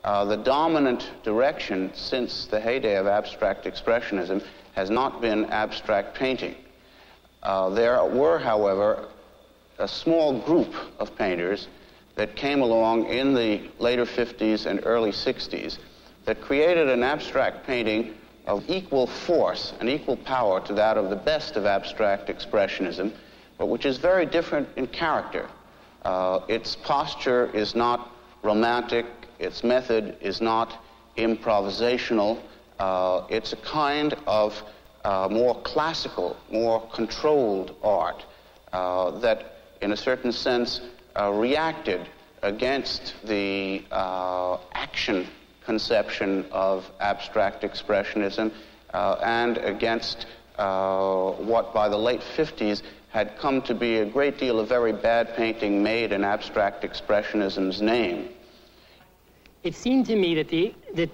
the dominant direction since the heyday of abstract expressionism has not been abstract painting. There were, however, a small group of painters that came along in the later 50s and early 60s that created an abstract painting of equal force and equal power to that of the best of abstract expressionism, but which is very different in character. Its posture is not romantic, its method is not improvisational. It's a kind of more classical, more controlled art that, in a certain sense, reacted against the action conception of abstract expressionism and against what by the late 50s had come to be a great deal of very bad painting made in abstract expressionism's name. It seemed to me that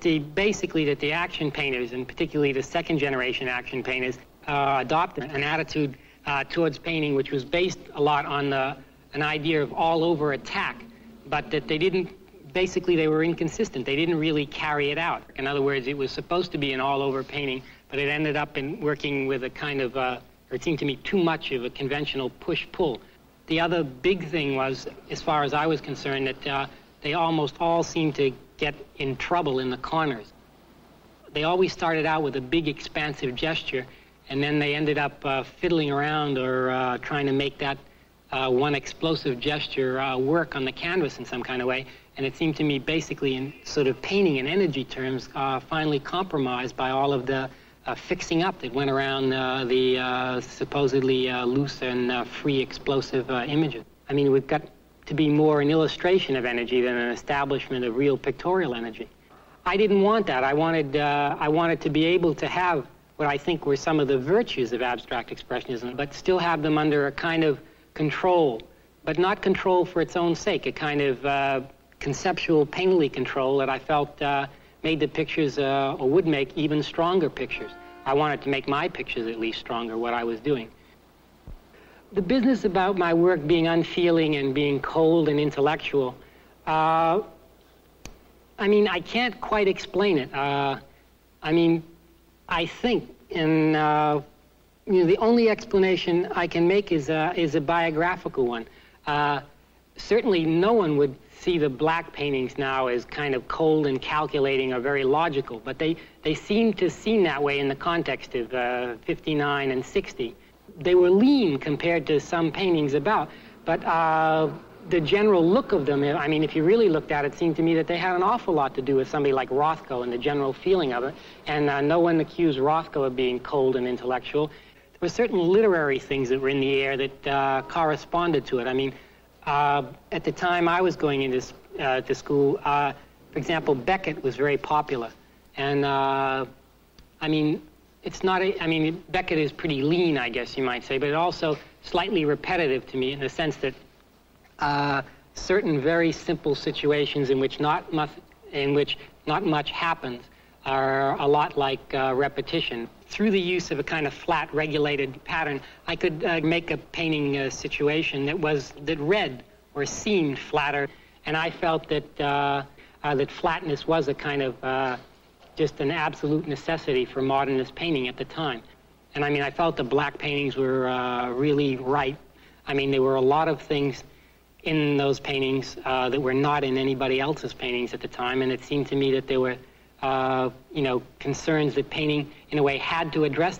the action painters, and particularly the second generation action painters, adopted an attitude towards painting which was based a lot on an idea of all-over attack, but that they were inconsistent. They didn't really carry it out. In other words, it was supposed to be an all-over painting, but it ended up in working with a kind of, or it seemed to me, too much of a conventional push-pull. The other big thing was, as far as I was concerned, that they almost all seemed to get in trouble in the corners. They always started out with a big, expansive gesture, and then they ended up fiddling around or trying to make that one explosive gesture work on the canvas in some kind of way. And it seemed to me, basically, in sort of painting and energy terms, finally compromised by all of the fixing up that went around the supposedly loose and free explosive images. I mean, we've got to be more an illustration of energy than an establishment of real pictorial energy. I didn't want that. I wanted to be able to have what I think were some of the virtues of abstract expressionism, but still have them under a kind of control, but not control for its own sake, a kind of conceptual, painterly control that I felt made the pictures, or would make even stronger pictures. I wanted to make my pictures at least stronger, what I was doing. The business about my work being unfeeling and being cold and intellectual, I mean, I can't quite explain it. I mean, I think the only explanation I can make is a biographical one. Certainly no one would see the black paintings now as kind of cold and calculating or very logical, but they seem to seem that way in the context of 59 and 60. They were lean compared to some paintings about, but the general look of them, I mean, if you really looked at it, it seemed to me that they had an awful lot to do with somebody like Rothko and the general feeling of it, and no one accused Rothko of being cold and intellectual. There were certain literary things that were in the air that corresponded to it. I mean, at the time I was going into to school, for example, Beckett was very popular, and I mean, it's not I mean, Beckett is pretty lean, I guess you might say, but also slightly repetitive to me in the sense that certain very simple situations in which not much happens are a lot like repetition. Through the use of a kind of flat, regulated pattern, I could make a painting situation that read or seemed flatter, and I felt that that flatness was a kind of just an absolute necessity for modernist painting at the time. And I mean, I felt the black paintings were really right. I mean, there were a lot of things in those paintings that were not in anybody else's paintings at the time, and it seemed to me that there were you know, concerns that painting, in a way, had to address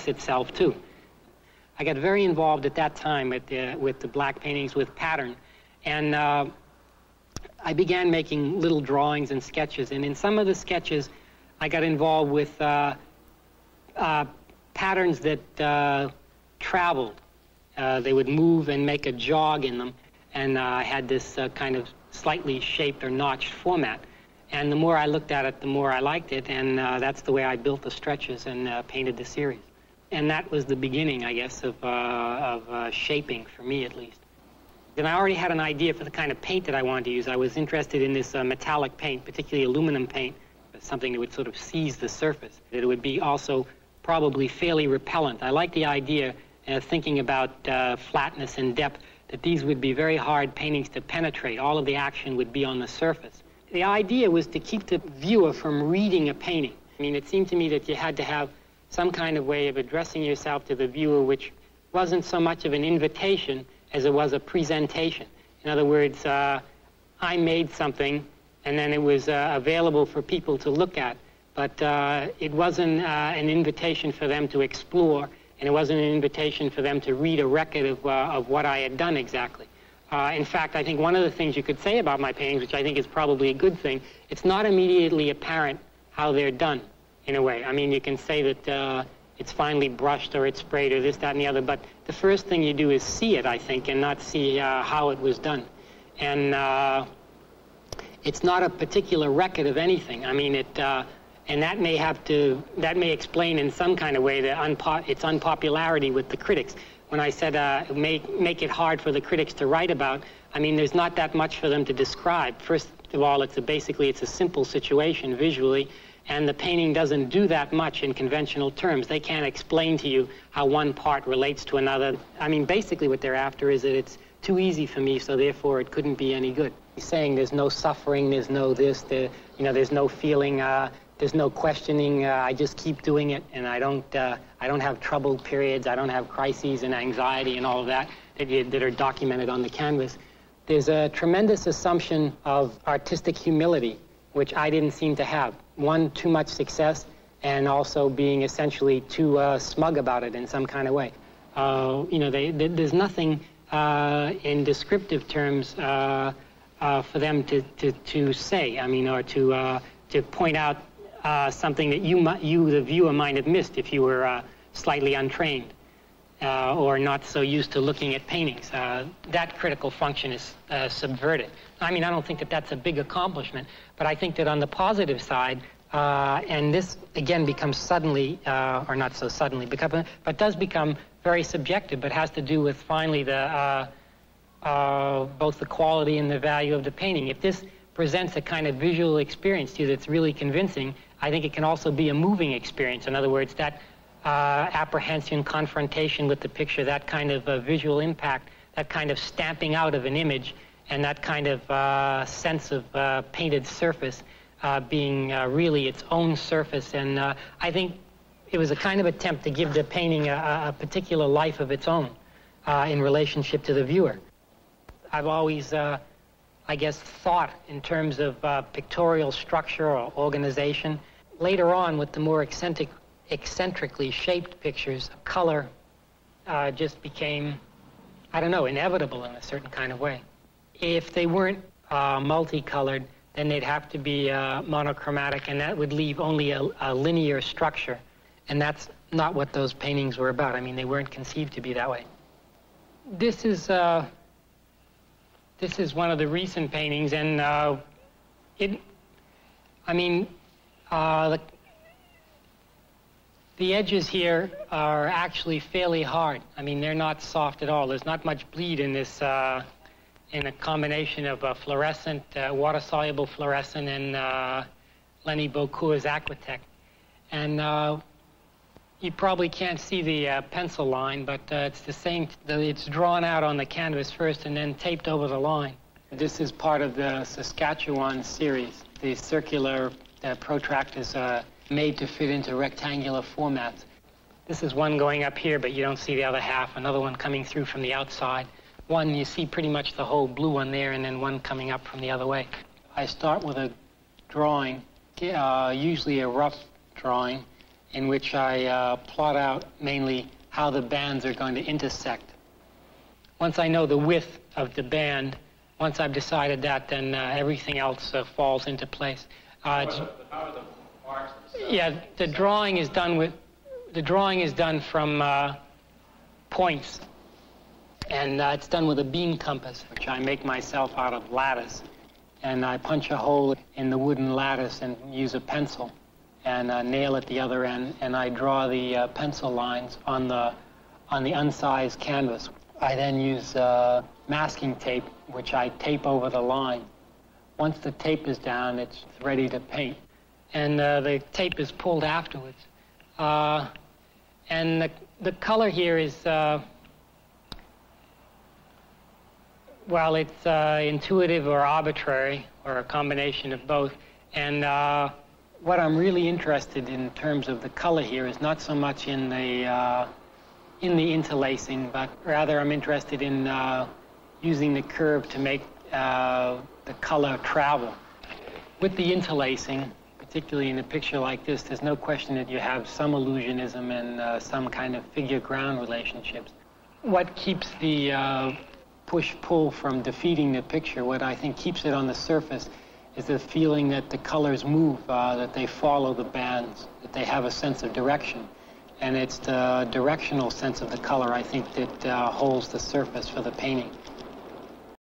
itself too. I got very involved at that time with the black paintings with pattern, and I began making little drawings and sketches, and in some of the sketches, I got involved with patterns that traveled. They would move and make a jog in them, and I had this kind of slightly shaped or notched format. And the more I looked at it, the more I liked it, and that's the way I built the stretches and painted the series. And that was the beginning, I guess, of shaping, for me at least. And I already had an idea for the kind of paint that I wanted to use. I was interested in this metallic paint, particularly aluminum paint, something that would sort of seize the surface. That it would be also probably fairly repellent. I like the idea, thinking about flatness and depth, that these would be very hard paintings to penetrate. All of the action would be on the surface. The idea was to keep the viewer from reading a painting. I mean, it seemed to me that you had to have some kind of way of addressing yourself to the viewer which wasn't so much of an invitation as it was a presentation. In other words, I made something and then it was available for people to look at, but it wasn't an invitation for them to explore, and it wasn't an invitation for them to read a record of what I had done exactly. In fact, I think one of the things you could say about my paintings, which I think is probably a good thing, it's not immediately apparent how they're done, in a way. I mean, you can say that it's finely brushed or it's sprayed or this, that, and the other, but the first thing you do is see it, I think, and not see how it was done. And it's not a particular record of anything. I mean, and that may explain in some kind of way its unpopularity with the critics. When I said make it hard for the critics to write about, I mean, there's not that much for them to describe. First of all, basically it's a simple situation visually, and the painting doesn't do that much in conventional terms. They can't explain to you how one part relates to another. I mean, basically what they're after is that it's too easy for me, so therefore it couldn't be any good. He's saying there's no suffering, there's no this, there's no feeling, there's no questioning. I just keep doing it, and I don't have troubled periods. I don't have crises and anxiety and all of that that are documented on the canvas. There's a tremendous assumption of artistic humility, which I didn't seem to have. One, too much success, and also being essentially too smug about it in some kind of way. There's nothing in descriptive terms for them to say. I mean, or to point out something that you, the viewer, might have missed if you were slightly untrained or not so used to looking at paintings. That critical function is subverted. I mean, I don't think that that's a big accomplishment, but I think that on the positive side, and this again becomes suddenly, or not so suddenly, but does become very subjective, but has to do with finally both the quality and the value of the painting. If this presents a kind of visual experience to you that's really convincing, I think it can also be a moving experience. In other words, that apprehension, confrontation with the picture, that kind of visual impact, that kind of stamping out of an image, and that kind of sense of painted surface being really its own surface. And I think it was a kind of attempt to give the painting a particular life of its own in relationship to the viewer. I've always, I guess, thought in terms of pictorial structure or organization. Later on, with the more eccentrically shaped pictures, color just became, I don't know, inevitable in a certain kind of way. If they weren't multicolored, then they'd have to be monochromatic, and that would leave only a linear structure. And that's not what those paintings were about. I mean, they weren't conceived to be that way. This is one of the recent paintings, and the edges here are actually fairly hard. I mean, they're not soft at all. There's not much bleed in this, in a combination of fluorescent, water-soluble fluorescent, and Lenny Beaucourt's Aquatech. And you probably can't see the pencil line, but it's the same. It's drawn out on the canvas first and then taped over the line. This is part of the Saskatchewan series. The circular protractors are made to fit into rectangular formats. This is one going up here, but you don't see the other half. Another one coming through from the outside. One, you see pretty much the whole blue one there, and then one coming up from the other way. I start with a drawing, usually a rough drawing, in which I plot out mainly how the bands are going to intersect. Once I know the width of the band, once I've decided that, then everything else falls into place. How are the marks themselves? Yeah, the drawing is done from points, and it's done with a beam compass, which I make myself out of lattice, and I punch a hole in the wooden lattice and use a pencil and nail at the other end, and I draw the pencil lines on the unsized canvas. I then use masking tape, which I tape over the line. Once the tape is down, it's ready to paint. And the tape is pulled afterwards. And the color here is, well, it's intuitive or arbitrary, or a combination of both. And what I'm really interested in terms of the color here is not so much in the interlacing, but rather I'm interested in using the curve to make the color travel. With the interlacing, particularly in a picture like this, there's no question that you have some illusionism and some kind of figure-ground relationships. What keeps the push-pull from defeating the picture, what I think keeps it on the surface, is the feeling that the colors move, that they follow the bands, that they have a sense of direction. And it's the directional sense of the color, I think, that holds the surface for the painting.